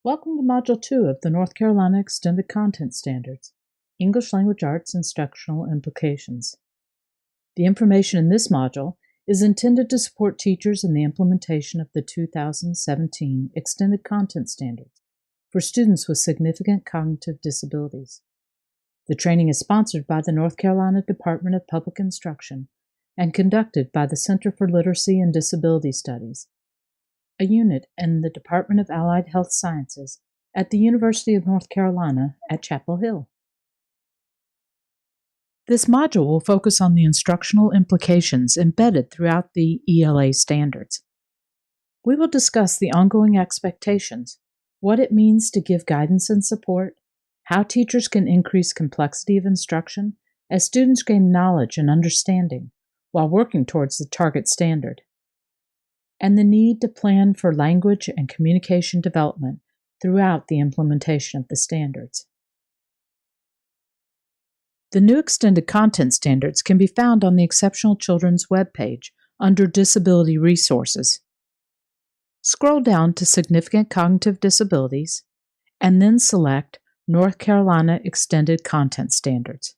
Welcome to Module 2 of the North Carolina Extended Content Standards, English Language Arts Instructional Implications. The information in this module is intended to support teachers in the implementation of the 2017 Extended Content Standards for students with significant cognitive disabilities. The training is sponsored by the North Carolina Department of Public Instruction and conducted by the Center for Literacy and Disability Studies, a unit in the Department of Allied Health Sciences at the University of North Carolina at Chapel Hill. This module will focus on the instructional implications embedded throughout the ELA standards. We will discuss the ongoing expectations, what it means to give guidance and support, how teachers can increase complexity of instruction as students gain knowledge and understanding while working towards the target standard, and the need to plan for language and communication development throughout the implementation of the standards. The new extended content standards can be found on the Exceptional Children's webpage under Disability Resources. Scroll down to Significant Cognitive Disabilities and then select North Carolina Extended Content Standards.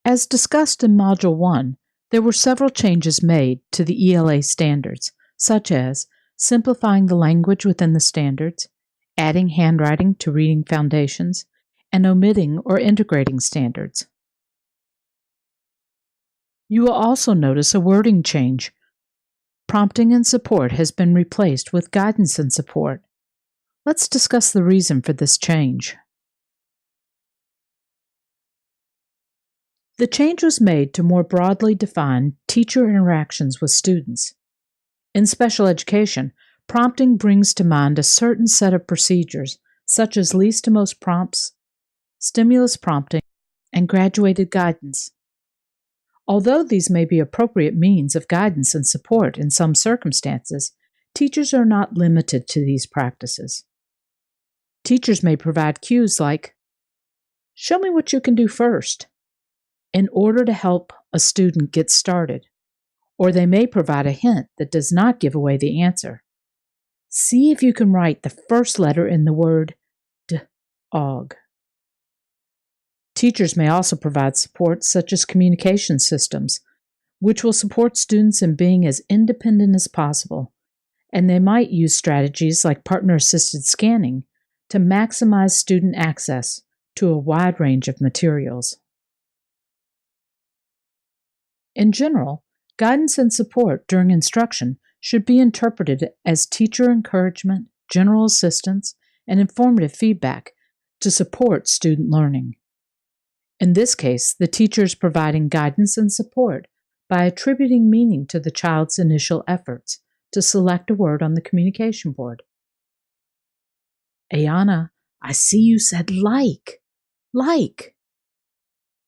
As discussed in Module 1, there were several changes made to the ELA standards, such as simplifying the language within the standards, adding handwriting to reading foundations, and omitting or integrating standards. You will also notice a wording change. Prompting and support has been replaced with guidance and support. Let's discuss the reason for this change. The change was made to more broadly define teacher interactions with students. In special education, prompting brings to mind a certain set of procedures, such as least to most prompts, stimulus prompting, and graduated guidance. Although these may be appropriate means of guidance and support in some circumstances, teachers are not limited to these practices. Teachers may provide cues like, "Show me what you can do first," in order to help a student get started, or they may provide a hint that does not give away the answer. See if you can write the first letter in the word dog. Teachers may also provide support such as communication systems, which will support students in being as independent as possible, and they might use strategies like partner-assisted scanning to maximize student access to a wide range of materials. In general, guidance and support during instruction should be interpreted as teacher encouragement, general assistance, and informative feedback to support student learning. In this case, the teacher is providing guidance and support by attributing meaning to the child's initial efforts to select a word on the communication board. Ayana, I see you said like.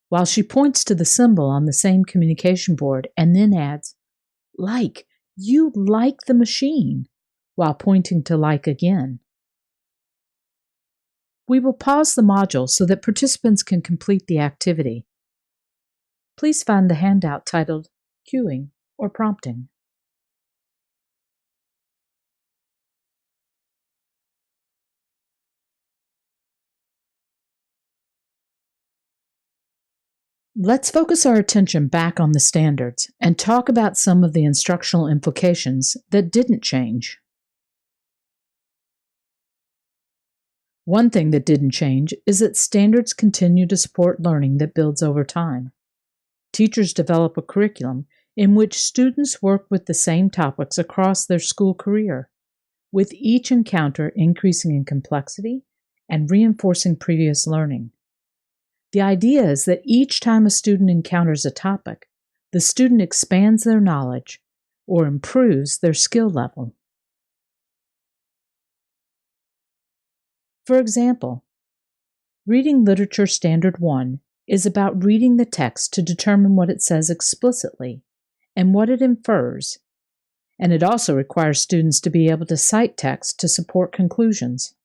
While she points to the symbol on the same communication board and then adds, like, you like the machine, while pointing to like again. We will pause the module so that participants can complete the activity. Please find the handout titled Cueing or Prompting. Let's focus our attention back on the standards and talk about some of the instructional implications that didn't change. One thing that didn't change is that standards continue to support learning that builds over time. Teachers develop a curriculum in which students work with the same topics across their school career, with each encounter increasing in complexity and reinforcing previous learning. The idea is that each time a student encounters a topic, the student expands their knowledge or improves their skill level. For example, Reading Literature Standard 1 is about reading the text to determine what it says explicitly and what it infers, and it also requires students to be able to cite text to support conclusions.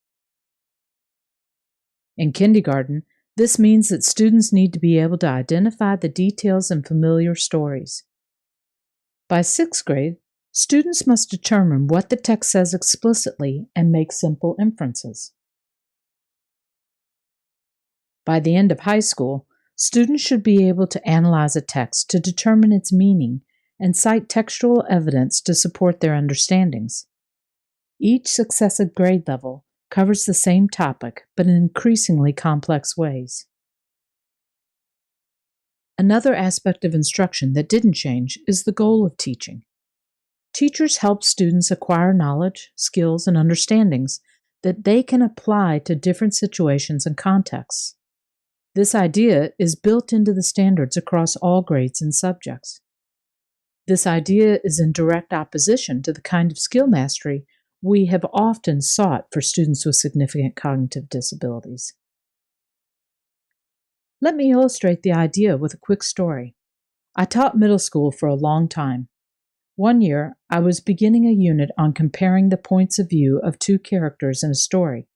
In kindergarten, this means that students need to be able to identify the details in familiar stories. By 6th grade, Students must determine what the text says explicitly and make simple inferences. By the end of high school, students should be able to analyze a text to determine its meaning and cite textual evidence to support their understandings. Each successive grade level covers the same topic, but in increasingly complex ways. Another aspect of instruction that didn't change is the goal of teaching. Teachers help students acquire knowledge, skills, and understandings that they can apply to different situations and contexts. This idea is built into the standards across all grades and subjects. This idea is in direct opposition to the kind of skill mastery we have often sought for students with significant cognitive disabilities. Let me illustrate the idea with a quick story. I taught middle school for a long time. One year, I was beginning a unit on comparing the points of view of two characters in a story.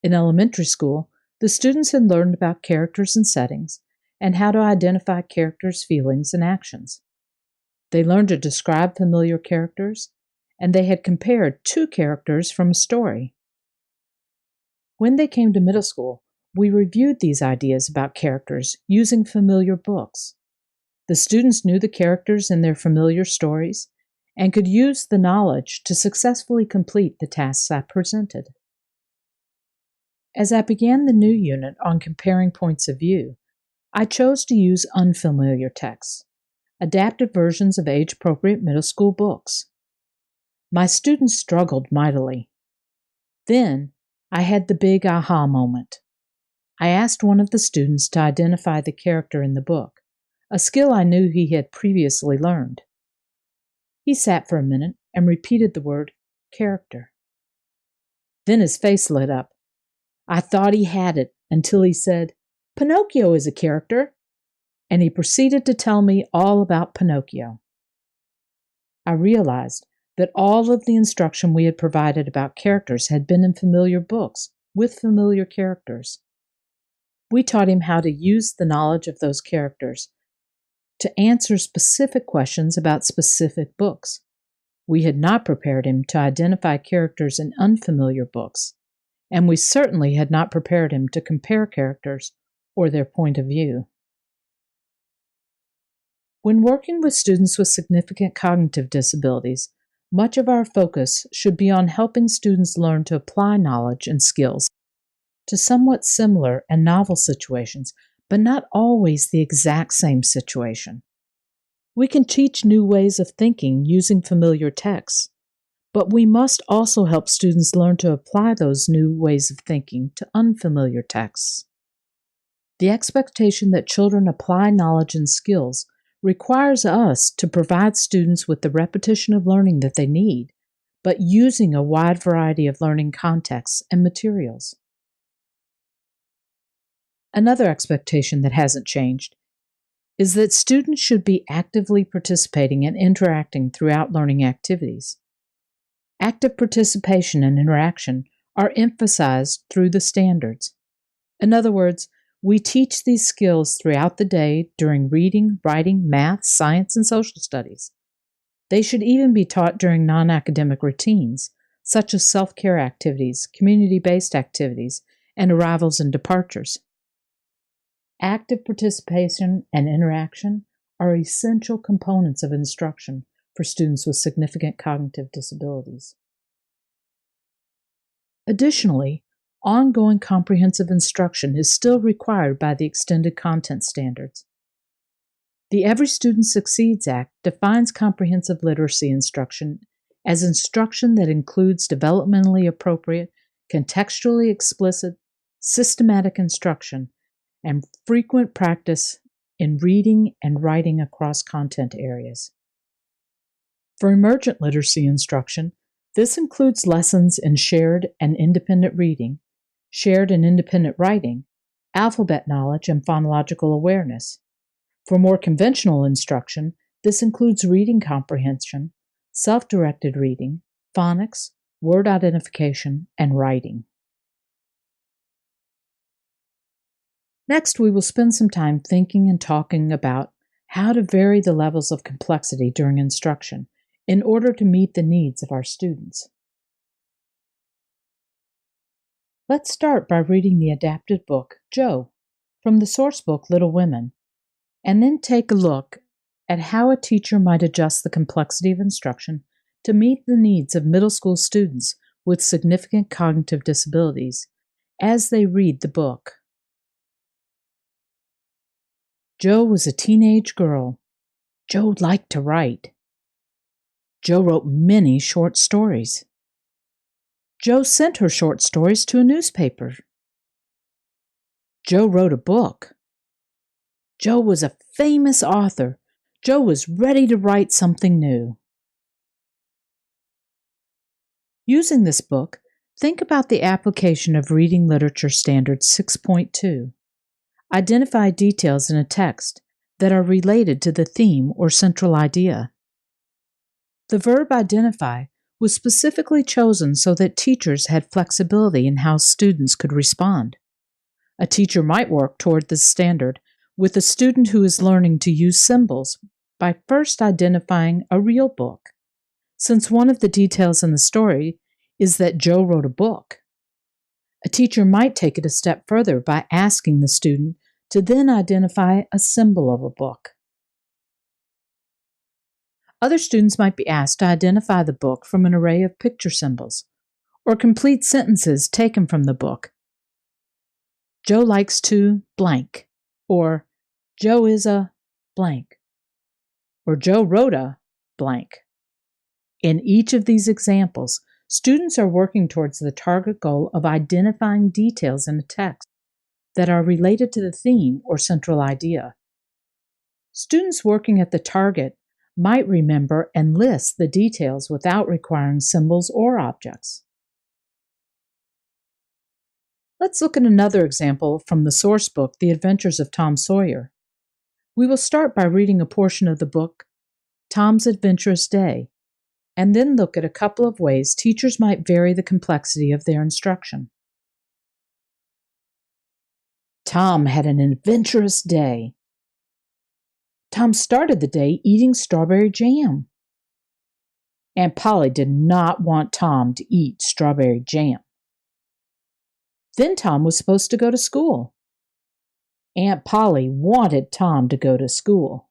In elementary school, the students had learned about characters and settings and how to identify characters' feelings and actions. They learned to describe familiar characters, and they had compared two characters from a story. When they came to middle school, we reviewed these ideas about characters using familiar books. The students knew the characters in their familiar stories and could use the knowledge to successfully complete the tasks I presented. As I began the new unit on comparing points of view, I chose to use unfamiliar texts, adapted versions of age-appropriate middle school books. My students struggled mightily. Then, I had the big aha moment. I asked one of the students to identify the character in the book, a skill I knew he had previously learned. He sat for a minute and repeated the word character. Then his face lit up. I thought he had it until he said, "Pinocchio is a character," and he proceeded to tell me all about Pinocchio. I realized that all of the instruction we had provided about characters had been in familiar books with familiar characters. We taught him how to use the knowledge of those characters to answer specific questions about specific books. We had not prepared him to identify characters in unfamiliar books, and we certainly had not prepared him to compare characters or their point of view. When working with students with significant cognitive disabilities, much of our focus should be on helping students learn to apply knowledge and skills to somewhat similar and novel situations, but not always the exact same situation. We can teach new ways of thinking using familiar texts, but we must also help students learn to apply those new ways of thinking to unfamiliar texts. The expectation that children apply knowledge and skills requires us to provide students with the repetition of learning that they need, but using a wide variety of learning contexts and materials. Another expectation that hasn't changed is that students should be actively participating and interacting throughout learning activities. Active participation and interaction are emphasized through the standards. In other words, we teach these skills throughout the day during reading, writing, math, science, and social studies. They should even be taught during non-academic routines, such as self-care activities, community-based activities, and arrivals and departures. Active participation and interaction are essential components of instruction for students with significant cognitive disabilities. Additionally, ongoing comprehensive instruction is still required by the extended content standards. The Every Student Succeeds Act defines comprehensive literacy instruction as instruction that includes developmentally appropriate, contextually explicit, systematic instruction, and frequent practice in reading and writing across content areas. For emergent literacy instruction, this includes lessons in shared and independent reading, shared and independent writing, alphabet knowledge, and phonological awareness. For more conventional instruction, this includes reading comprehension, self-directed reading, phonics, word identification, and writing. Next, we will spend some time thinking and talking about how to vary the levels of complexity during instruction in order to meet the needs of our students. Let's start by reading the adapted book, Joe, from the source book, Little Women, and then take a look at how a teacher might adjust the complexity of instruction to meet the needs of middle school students with significant cognitive disabilities as they read the book. Joe was a teenage girl. Joe liked to write. Joe wrote many short stories. Joe sent her short stories to a newspaper. Joe wrote a book. Joe was a famous author. Joe was ready to write something new. Using this book, think about the application of Reading Literature Standard 6.2. Identify details in a text that are related to the theme or central idea. The verb identify was specifically chosen so that teachers had flexibility in how students could respond. A teacher might work toward this standard with a student who is learning to use symbols by first identifying a real book, since one of the details in the story is that Joe wrote a book. A teacher might take it a step further by asking the student to then identify a symbol of a book. Other students might be asked to identify the book from an array of picture symbols, or complete sentences taken from the book. Joe likes to blank, or Joe is a blank, or Joe wrote a blank. In each of these examples, students are working towards the target goal of identifying details in a text that are related to the theme or central idea. Students working at the target might remember and list the details without requiring symbols or objects. Let's look at another example from the source book, The Adventures of Tom Sawyer. We will start by reading a portion of the book, Tom's Adventurous Day, and then look at a couple of ways teachers might vary the complexity of their instruction. Tom had an adventurous day. Tom started the day eating strawberry jam. Aunt Polly did not want Tom to eat strawberry jam. Then Tom was supposed to go to school. Aunt Polly wanted Tom to go to school.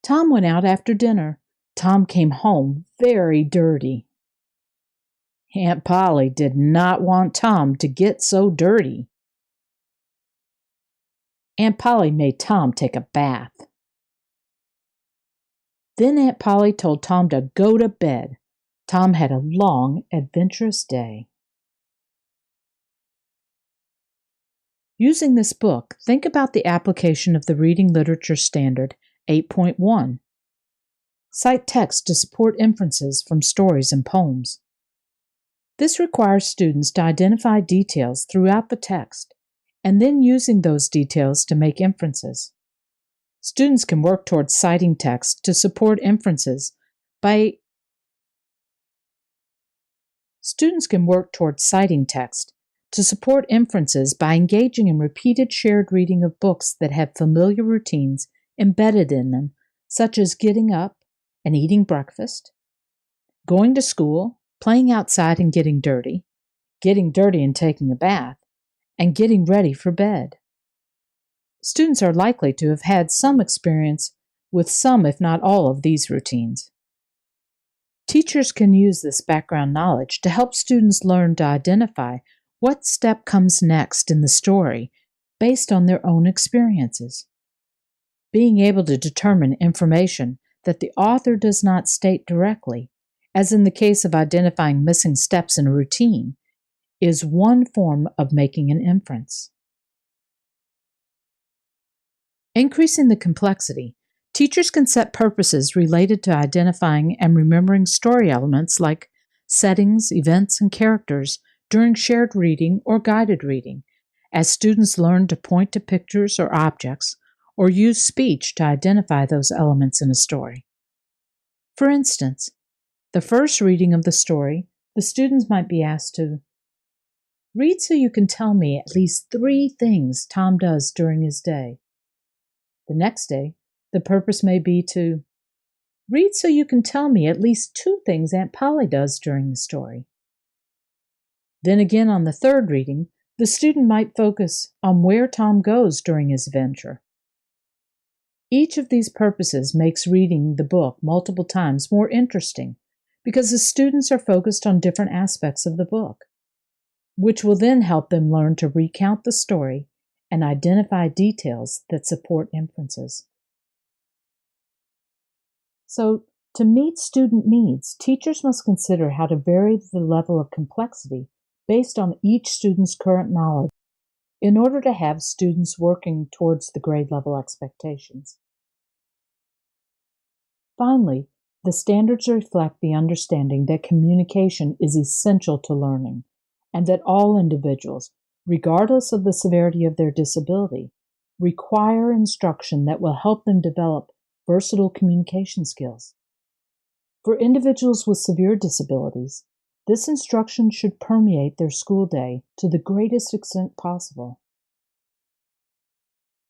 Tom went out after dinner. Tom came home very dirty. Aunt Polly did not want Tom to get so dirty. Aunt Polly made Tom take a bath. Then Aunt Polly told Tom to go to bed. Tom had a long, adventurous day. Using this book, think about the application of the Reading Literature Standard 8.1. Cite text to support inferences from stories and poems. This requires students to identify details throughout the text and then using those details to make inferences. Students can work towards citing text to support inferences by engaging in repeated shared reading of books that have familiar routines embedded in them, such as getting up and eating breakfast, going to school, playing outside and getting dirty and taking a bath, and getting ready for bed. Students are likely to have had some experience with some, if not all, of these routines. Teachers can use this background knowledge to help students learn to identify what step comes next in the story based on their own experiences. Being able to determine information that the author does not state directly, as in the case of identifying missing steps in a routine, is one form of making an inference. Increasing the complexity, teachers can set purposes related to identifying and remembering story elements like settings, events, and characters during shared reading or guided reading, as students learn to point to pictures or objects or use speech to identify those elements in a story. For instance, the first reading of the story, the students might be asked to read so you can tell me at least 3 things Tom does during his day. The next day, the purpose may be to Read so you can tell me at least 2 things Aunt Polly does during the story. Then again on the third reading, the student might focus on where Tom goes during his adventure. Each of these purposes makes reading the book multiple times more interesting because the students are focused on different aspects of the book, which will then help them learn to recount the story and identify details that support inferences. So, to meet student needs, teachers must consider how to vary the level of complexity based on each student's current knowledge in order to have students working towards the grade level expectations. Finally, the standards reflect the understanding that communication is essential to learning and that all individuals, regardless of the severity of their disability, require instruction that will help them develop versatile communication skills. For individuals with severe disabilities, this instruction should permeate their school day to the greatest extent possible.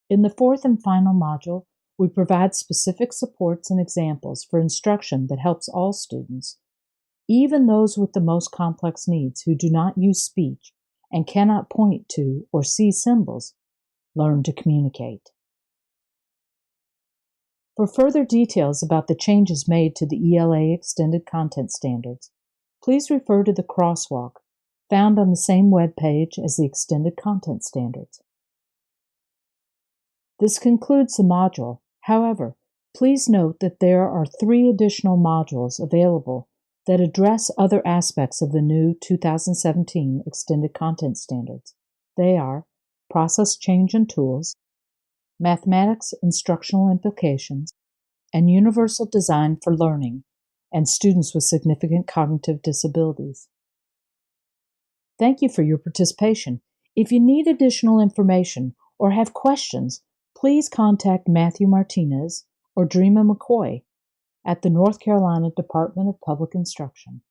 In the fourth and final module, we provide specific supports and examples for instruction that helps all students, even those with the most complex needs who do not use speech and cannot point to or see symbols, learn to communicate. For further details about the changes made to the ELA Extended Content Standards, please refer to the crosswalk found on the same web page as the Extended Content Standards. This concludes the module. However, please note that there are 3 additional modules available that address other aspects of the new 2017 Extended Content Standards. They are Process Change and Tools, Mathematics Instructional Implications, and Universal Design for Learning and Students with Significant Cognitive Disabilities. Thank you for your participation. If you need additional information or have questions, please contact Matthew Martinez or Dreama McCoy at the North Carolina Department of Public Instruction.